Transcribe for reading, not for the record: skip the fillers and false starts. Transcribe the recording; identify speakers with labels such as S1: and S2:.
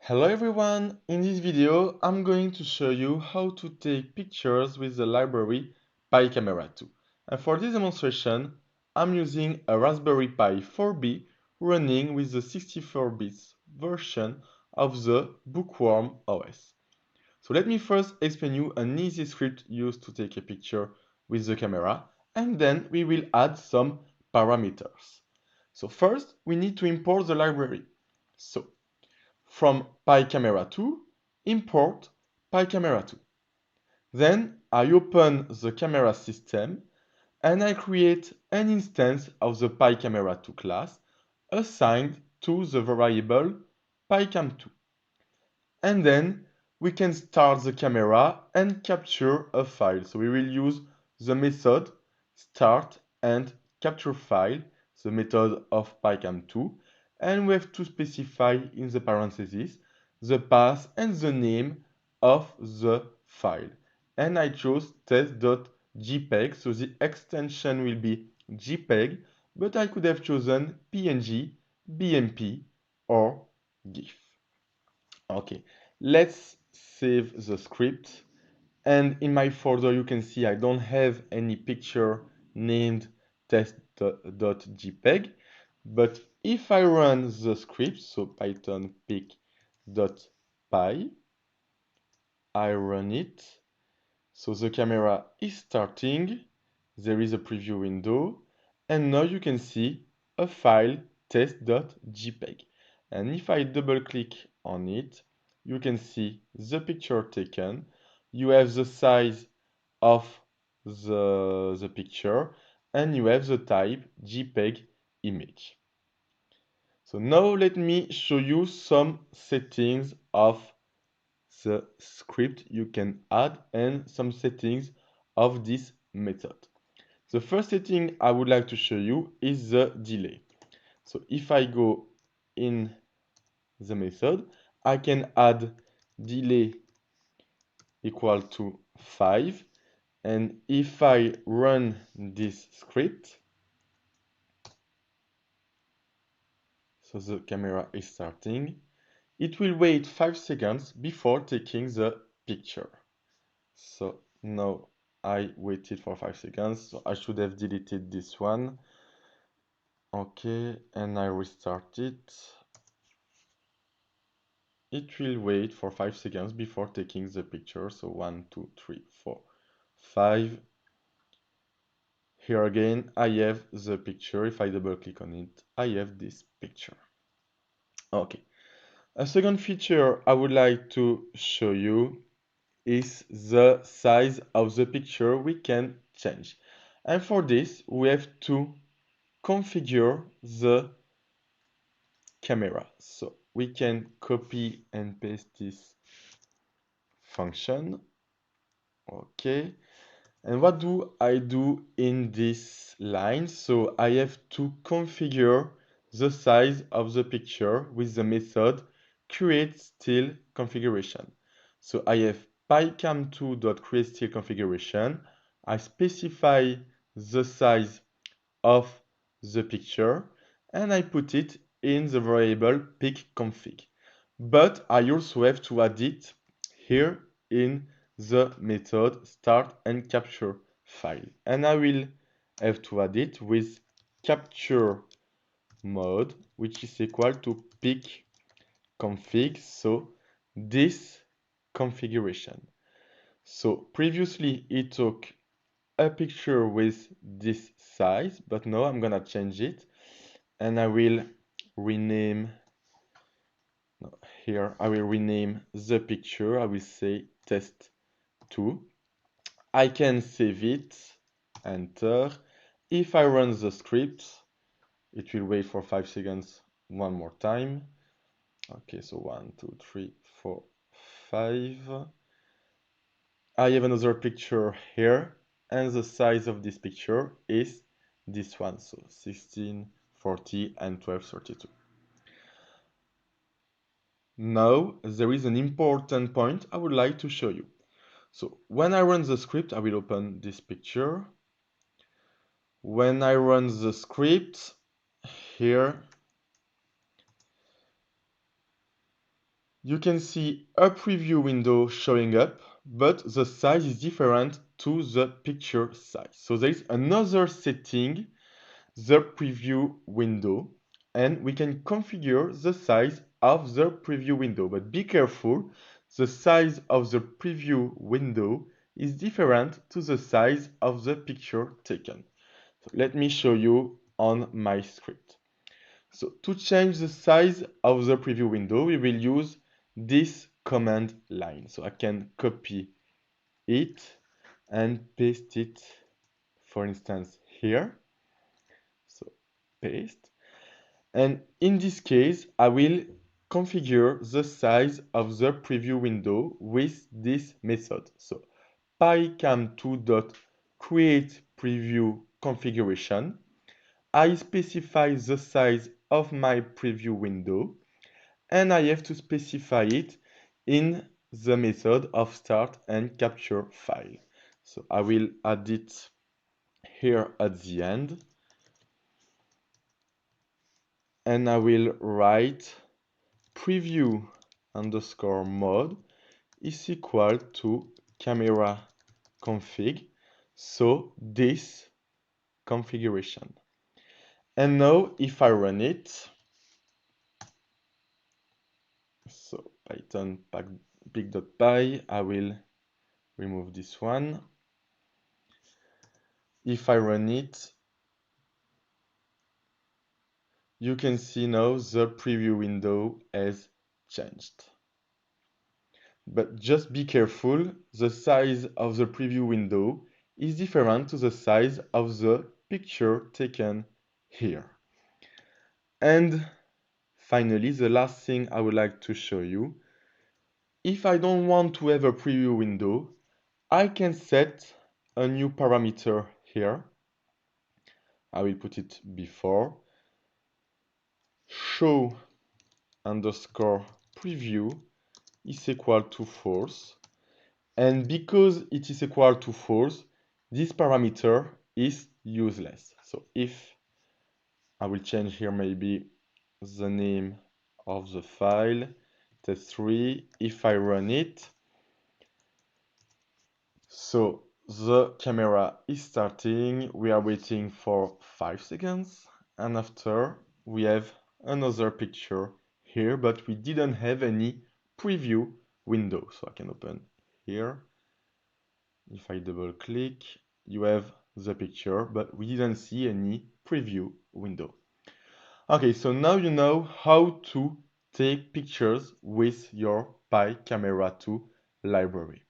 S1: Hello everyone! In this video, I'm going to show you how to take pictures with the library Picamera2. And for this demonstration, I'm using a Raspberry Pi 4B running with the 64-bit version of the Bookworm OS. So let me first explain you an easy script used to take a picture with the camera, and then we will add some parameters. So first, we need to import the library. So from Picamera2, import Picamera2. Then I open the camera system and I create an instance of the Picamera2 class assigned to the variable Picam2. And then we can start the camera and capture a file. So we will use the method start and capture file, the method of Picam2, and we have to specify in the parentheses the path and the name of the file. And I chose test.jpg, so the extension will be JPEG, but I could have chosen PNG, BMP, or GIF. Okay, let's save the script. And in my folder, you can see I don't have any picture named test.jpg. But if I run the script, so python pic.py, I run it. So the camera is starting. There is a preview window. And now you can see a file test.jpg. And if I double click on it, you can see the picture taken. You have the size of the picture and you have the type JPEG image. So now let me show you some settings of the script you can add and some settings of this method. The first setting I would like to show you is the delay. So if I go in the method, I can add delay equal to 5, and if I run this script, so the camera is starting, it will wait 5 seconds before taking the picture. So now I waited for 5 seconds, so I should have deleted this one. Okay, and I restart it. It will wait for 5 seconds before taking the picture. So 1, 2, 3, 4, 5. Here again, I have the picture. If I double click on it, I have this picture. Okay. A second feature I would like to show you is the size of the picture we can change. And for this, we have to configure the camera. So we can copy and paste this function. Okay. And what do I do in this line? So I have to configure the size of the picture with the method createStillConfiguration. So I have picam2.createStillConfiguration. I specify the size of the picture and I put it in the variable picconfig. But I also have to add it here in the method start and capture file. And I will have to add it with capture mode, which is equal to picconfig. So this configuration. So previously it took a picture with this size, but now I'm gonna change it and I will rename here I will rename the picture. I will say test2. I can save it, enter. If I run the script, it will wait for 5 seconds one more time. Okay, so 1, 2, 3, 4, 5. I have another picture here, and the size of this picture is this one, so 16, 40, and 1232. Now, there is an important point I would like to show you. So when I run the script, I will open this picture. When I run the script, here, you can see a preview window showing up, but the size is different to the picture size. So there is another setting, the preview window, and we can configure the size of the preview window. But be careful, the size of the preview window is different to the size of the picture taken. So let me show you on my script. So to change the size of the preview window, we will use this command line. So I can copy it and paste it, for instance, here. So paste. And in this case, I will configure the size of the preview window with this method. So picam2.create preview configuration. I specify the size of my preview window, and I have to specify it in the method of start and capture file. So I will add it here at the end, and I will write preview underscore mode is equal to camera config, so this configuration. And now if I run it, so Python pic.py, I will remove this one. If I run it, you can see now the preview window has changed. But just be careful, the size of the preview window is different to the size of the picture taken here. And finally, the last thing I would like to show you, if I don't want to have a preview window, I can set a new parameter here. I will put it before show underscore preview is equal to false, and because it is equal to false, this parameter is useless. So if I will change here maybe the name of the file, test3, if I run it, so the camera is starting, we are waiting for 5 seconds, and after we have another picture here, but we didn't have any preview window. So I can open here. If I double click, you have the picture, but we didn't see any preview window. Okay, so now you know how to take pictures with your Picamera2 library.